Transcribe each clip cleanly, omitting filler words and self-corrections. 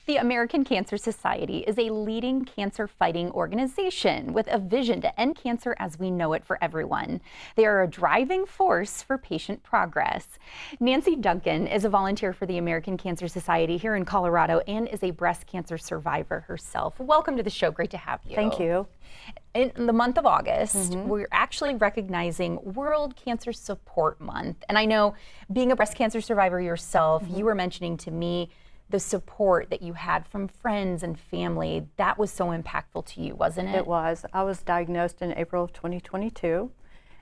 The American Cancer Society is a leading cancer-fighting organization with a vision to end cancer as we know it for everyone. They are a driving force for patient progress. Nancy Duncan is a volunteer for the American Cancer Society here in Colorado and is a breast cancer survivor herself. Welcome to the show. Great to have you. Thank you. In the month of August, we're actually recognizing World Cancer Support Month. And I know, being a breast cancer survivor yourself, you were mentioning to me the support that you had from friends and family. That was so impactful to you, wasn't it? It was. I was diagnosed in April of 2022,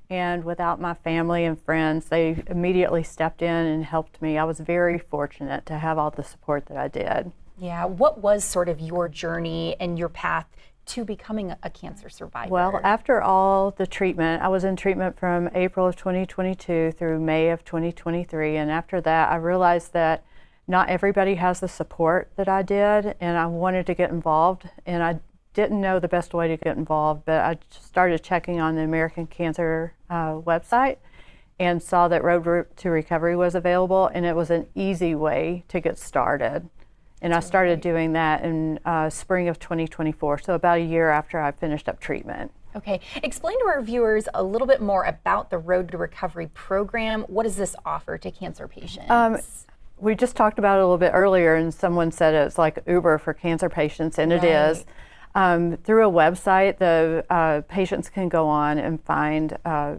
and without my family and friends, they immediately stepped in and helped me. I was very fortunate to have all the support that I did. Yeah. What was sort of your journey and your path to becoming a cancer survivor? Well, after all the treatment, I was in treatment from April of 2022 through May of 2023, and after that, I realized that not everybody has the support that I did, and I wanted to get involved, and I didn't know the best way to get involved, but I started checking on the American Cancer website and saw that Road to Recovery was available, and it was an easy way to get started. And I started doing that in spring of 2024, so about a year after I finished up treatment. Okay, explain to our viewers a little bit more about the Road to Recovery program. What does this offer to cancer patients? We just talked about it a little bit earlier, and someone said it's like Uber for cancer patients, and it is. Through a website, the patients can go on and find a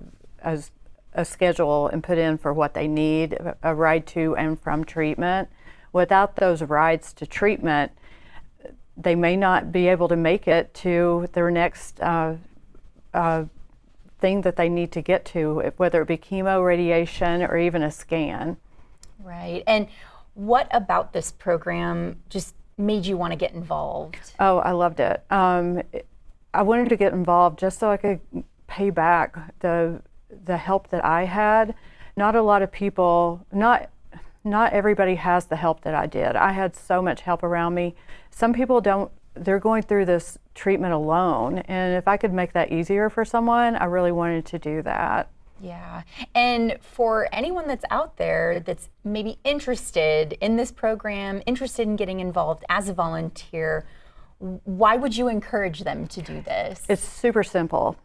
schedule and put in for what they need, a ride to and from treatment. Without those rides to treatment, they may not be able to make it to their next thing that they need to get to, whether it be chemo, radiation, or even a scan. Right. And what about this program just made you want to get involved? Oh, I loved it. I wanted to get involved just so I could pay back the help that I had. Not a lot of people, not everybody has the help that I did. I had so much help around me. Some people don't, they're going through this treatment alone. And if I could make that easier for someone, I really wanted to do that. Yeah. And for anyone that's out there that's maybe interested in this program, interested in getting involved as a volunteer, why would you encourage them to do this? It's super simple.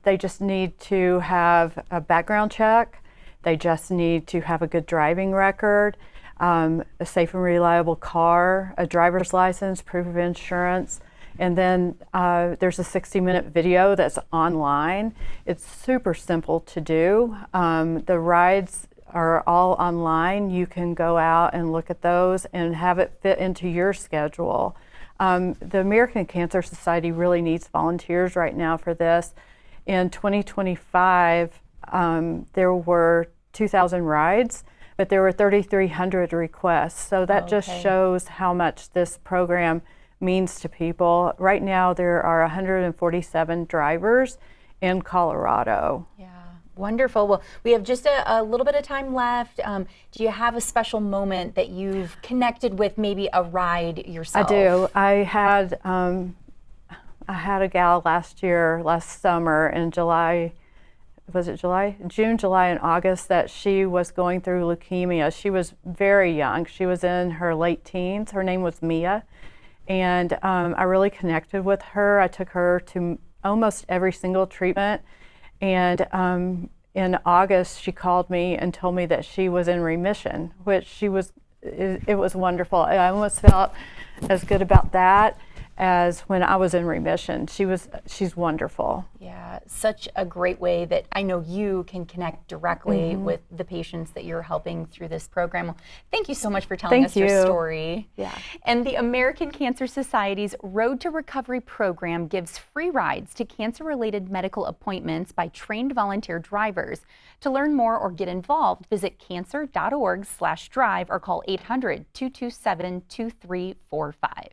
They just need to have a background check. They just need to have a good driving record, a safe and reliable car, a driver's license, proof of insurance, and then there's a 60-minute video that's online. It's super simple to do. The rides are all online. You can go out and look at those and have it fit into your schedule. The American Cancer Society really needs volunteers right now for this. In 2025, there were 2,000 rides, but there were 3,300 requests. So that just shows how much this program means to people. Right now, there are 147 drivers in Colorado. Yeah, wonderful. Well, we have just a little bit of time left. Do you have a special moment that you've connected with, maybe a ride yourself? I do. I had a gal last summer in July. Was it July? June, July, and August, that she was going through leukemia. She was very young. She was in her late teens. Her name was Mia. And I really connected with her. I took her to almost every single treatment. And in August, she called me and told me that she was in remission, which it was wonderful. I almost felt as good about that as when I was in remission. She's wonderful. Yeah, such a great way that I know you can connect directly with the patients that you're helping through this program. Well, thank you so much for telling us your story. Yeah. And the American Cancer Society's Road to Recovery program gives free rides to cancer-related medical appointments by trained volunteer drivers. To learn more or get involved, visit cancer.org/drive or call 800-227-2345.